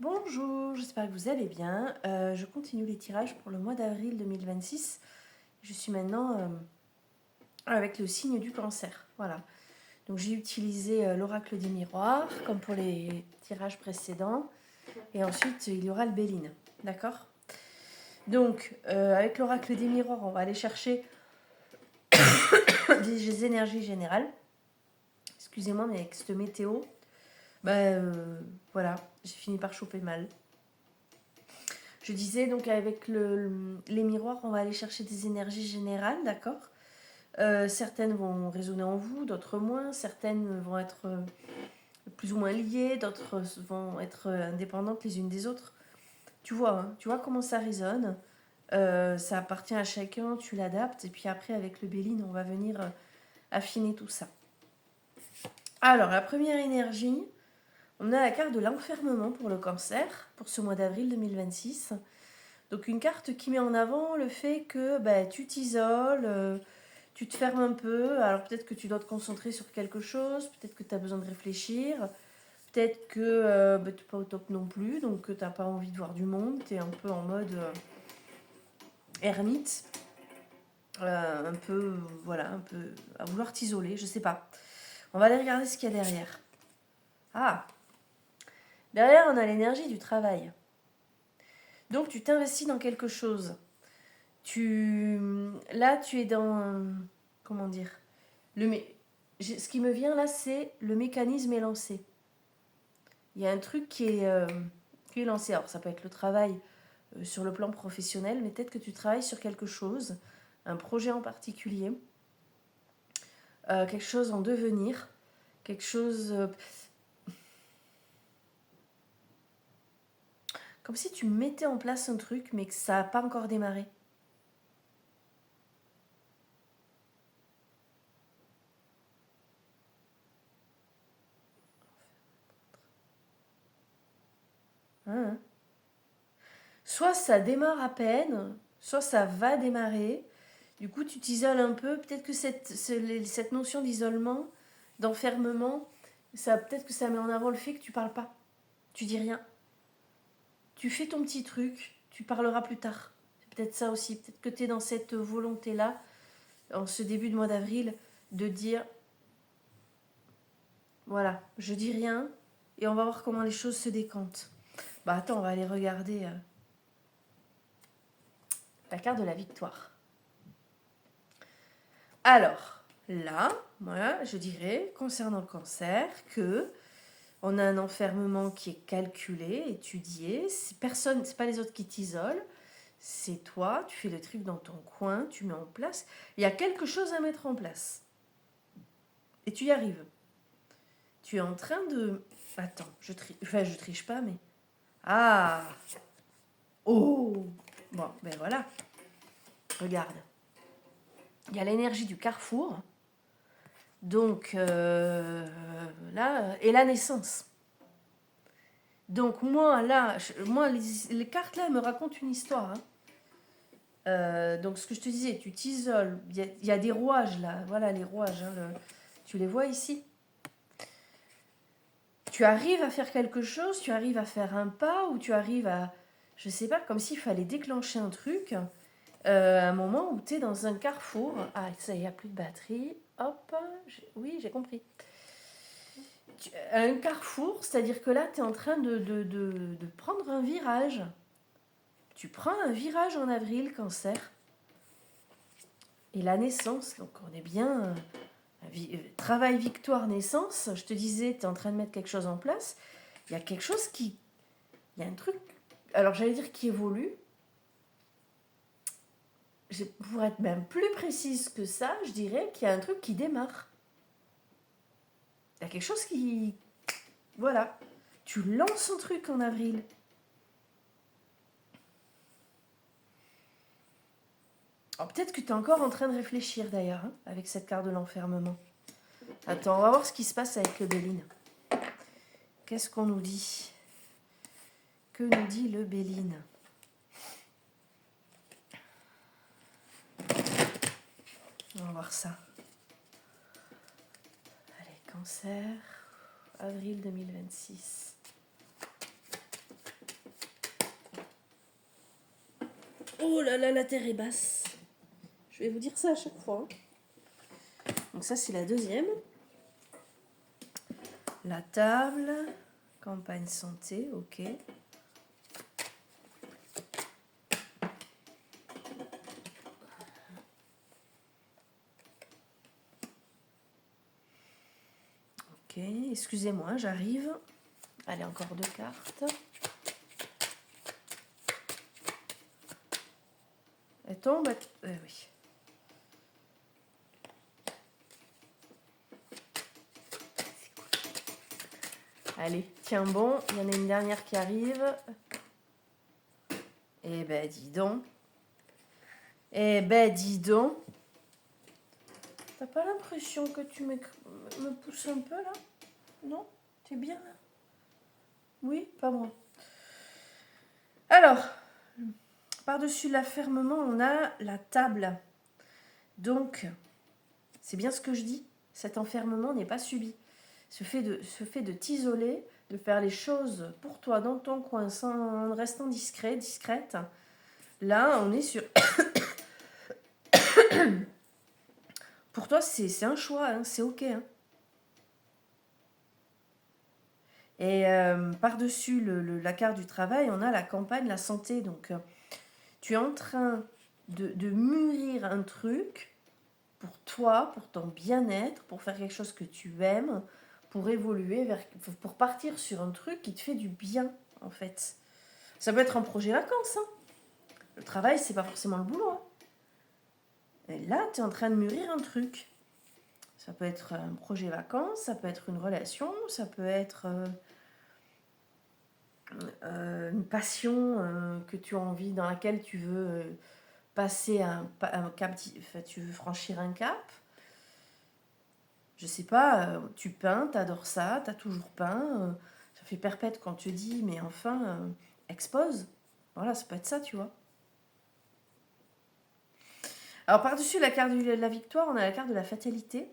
Bonjour, j'espère que vous allez bien. Je continue les tirages pour le mois d'avril 2026. Je suis maintenant avec le signe du cancer. Voilà. Donc j'ai utilisé l'oracle des miroirs, comme pour les tirages précédents. Et ensuite, il y aura le Béline. D'accord? Donc, avec l'oracle des miroirs, on va aller chercher des énergies générales. Excusez-moi, mais avec cette météo, voilà, j'ai fini par choper mal. Je disais donc avec les miroirs, on va aller chercher des énergies générales, d'accord? Certaines vont résonner en vous, d'autres moins. Certaines vont être plus ou moins liées, d'autres vont être indépendantes les unes des autres. Tu vois comment ça résonne. Ça appartient à chacun, tu l'adaptes. Et puis après, avec le Béline, on va venir affiner tout ça. Alors, la première énergie, on a la carte de l'enfermement pour le cancer, pour ce mois d'avril 2026. Donc une carte qui met en avant le fait que tu t'isoles, tu te fermes un peu. Alors peut-être que tu dois te concentrer sur quelque chose, peut-être que tu as besoin de réfléchir, peut-être que tu n'es pas au top non plus, donc que tu n'as pas envie de voir du monde, tu es un peu en mode ermite, un peu, voilà, un peu à vouloir t'isoler, je sais pas. On va aller regarder ce qu'il y a derrière. Ah, derrière on a l'énergie du travail. Donc tu t'investis dans quelque chose. Là, tu es dans, comment dire, ce qui me vient là, c'est le mécanisme est lancé. Il y a un truc qui est lancé. Alors, ça peut être le travail sur le plan professionnel, mais peut-être que tu travailles sur quelque chose, un projet en particulier, quelque chose en devenir, quelque chose comme si tu mettais en place un truc, mais que ça n'a pas encore démarré. Hein. Soit ça démarre à peine, soit ça va démarrer. Du coup, tu t'isoles un peu. Peut-être que cette notion d'isolement, d'enfermement, peut-être que ça met en avant le fait que tu parles pas. Tu dis rien. Tu fais ton petit truc, tu parleras plus tard. C'est peut-être ça aussi. Peut-être que tu es dans cette volonté-là, en ce début de mois d'avril, de dire voilà, je dis rien et on va voir comment les choses se décantent. Bah attends, on va aller regarder la carte de la victoire. Alors, là, voilà, je dirais, concernant le cancer, que on a un enfermement qui est calculé, étudié. C'est pas les autres qui t'isolent. C'est toi, tu fais le truc dans ton coin, tu mets en place. Il y a quelque chose à mettre en place. Et tu y arrives. Tu es en train de... Attends, je triche pas, mais... Ah. Oh. Bon, ben voilà. Regarde. Il y a l'énergie du carrefour. Donc, là, et la naissance. Donc, moi, là, les cartes, là, me racontent une histoire. Hein. Donc, ce que je te disais, tu t'isoles. Il y a des rouages, là. Voilà, les rouages. Hein, tu les vois ici. Tu arrives à faire quelque chose, tu arrives à faire un pas, ou tu arrives à... Je sais pas, comme s'il fallait déclencher un truc. À un moment où tu es dans un carrefour. Ah, ça y est, il n'y a plus de batterie. Hop, oui, j'ai compris. Un carrefour, c'est-à-dire que là, tu es en train de prendre un virage. Tu prends un virage en avril, cancer. Et la naissance, donc on est bien... travail, victoire, naissance. Je te disais, tu es en train de mettre quelque chose en place. Il y a quelque chose qui... Il y a un truc... Alors, j'allais dire qui évolue. Pour être même plus précise que ça, je dirais qu'il y a un truc qui démarre. Il y a quelque chose qui... Voilà. Tu lances un truc en avril. Alors, peut-être que tu es encore en train de réfléchir d'ailleurs, hein, avec cette carte de l'enfermement. Attends, on va voir ce qui se passe avec le Béline. Qu'est-ce qu'on nous dit? Que nous dit le Béline? On va voir ça. Allez, cancer, avril 2026. Oh là là, la terre est basse. Je vais vous dire ça à chaque fois. Donc ça, c'est la deuxième. La table, campagne santé, ok. Ok, excusez-moi, j'arrive. Allez, encore 2 cartes. Elle tombe. Oui. Allez, tiens bon, il y en a une dernière qui arrive. Eh ben, dis donc. Eh ben, dis donc. T'as pas l'impression que tu me pousses un peu, là? Non? T'es bien, là? Oui, pas moi. Alors, par-dessus l'affermement, on a la table. Donc, c'est bien ce que je dis. Cet enfermement n'est pas subi. Ce fait de t'isoler, de faire les choses pour toi dans ton coin, en restant discrète. Là, on est sur... Pour toi, c'est un choix, hein, c'est ok. Hein. Et par-dessus la carte du travail, on a la campagne, la santé. Donc, tu es en train de mûrir un truc pour toi, pour ton bien-être, pour faire quelque chose que tu aimes, pour évoluer, pour partir sur un truc qui te fait du bien, en fait. Ça peut être un projet vacances. Hein. Le travail, c'est pas forcément le boulot. Hein. Et là, tu es en train de mûrir un truc. Ça peut être un projet vacances, ça peut être une relation, ça peut être une passion que tu as envie, dans laquelle tu veux passer un cap, tu veux franchir un cap. Je sais pas, tu peins, t'adores ça, t'as toujours peint, ça fait perpète quand tu te dis, mais enfin, expose. Voilà, ça peut être ça, tu vois. Alors, par-dessus la carte de la victoire, on a la carte de la fatalité.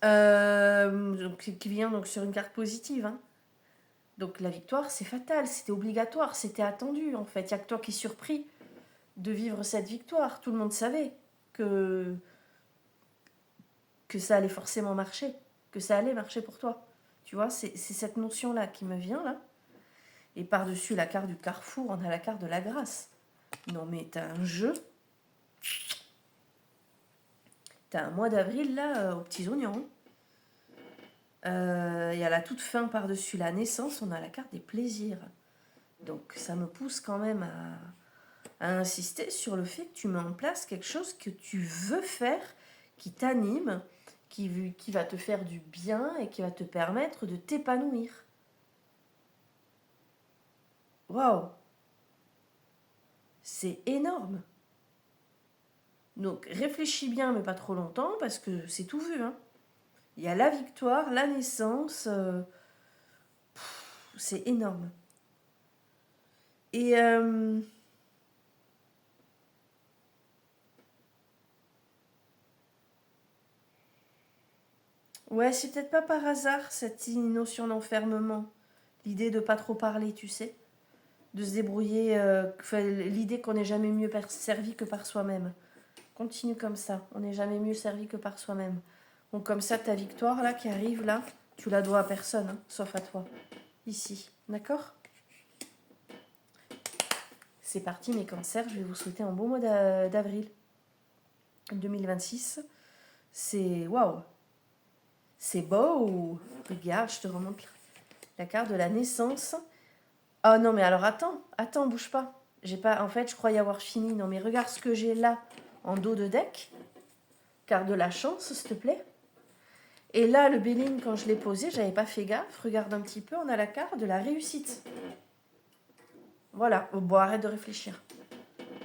Qui vient donc sur une carte positive. Hein. Donc, la victoire, c'est fatal, c'était obligatoire, c'était attendu, en fait. Il n'y a que toi qui es surpris de vivre cette victoire. Tout le monde savait que ça allait forcément marcher, que ça allait marcher pour toi. Tu vois, c'est cette notion-là qui me vient, là. Et par-dessus la carte du carrefour, on a la carte de la grâce. Non, mais t'as un jeu. T'as un mois d'avril, là, aux petits oignons. Et à la toute fin, par-dessus la naissance, on a la carte des plaisirs. Donc, ça me pousse quand même à insister sur le fait que tu mets en place quelque chose que tu veux faire, qui t'anime, qui va te faire du bien et qui va te permettre de t'épanouir. Waouh! C'est énorme. Donc réfléchis bien, mais pas trop longtemps, parce que c'est tout vu. Hein. Il y a la victoire, la naissance. C'est énorme. Et ouais, c'est peut-être pas par hasard cette notion d'enfermement. L'idée de pas trop parler, tu sais. De se débrouiller. L'idée qu'on n'est jamais mieux servi que par soi-même. Continue comme ça. On n'est jamais mieux servi que par soi-même. Donc comme ça, ta victoire là qui arrive là, tu la dois à personne, hein, sauf à toi. Ici. D'accord ? C'est parti mes cancers. Je vais vous souhaiter un beau mois d'avril 2026. C'est waouh. C'est beau. Regarde, je te remonte la carte de la naissance. Oh non, mais alors attends, bouge pas. J'ai pas, en fait, je croyais avoir fini. Non, mais regarde ce que j'ai là en dos de deck. Carte de la chance, s'il te plaît. Et là, le Béline, quand je l'ai posé, j'avais pas fait gaffe. Regarde un petit peu, on a la carte de la réussite. Voilà. Bon, arrête de réfléchir.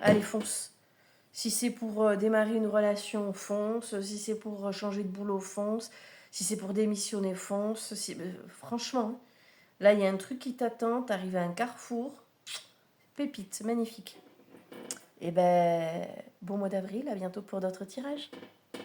Allez, fonce. Si c'est pour démarrer une relation, fonce. Si c'est pour changer de boulot, fonce. Si c'est pour démissionner, fonce. Franchement, là, il y a un truc qui t'attend. T'arrives à un carrefour. Pépite, magnifique. Et ben, bon mois d'avril. À bientôt pour d'autres tirages.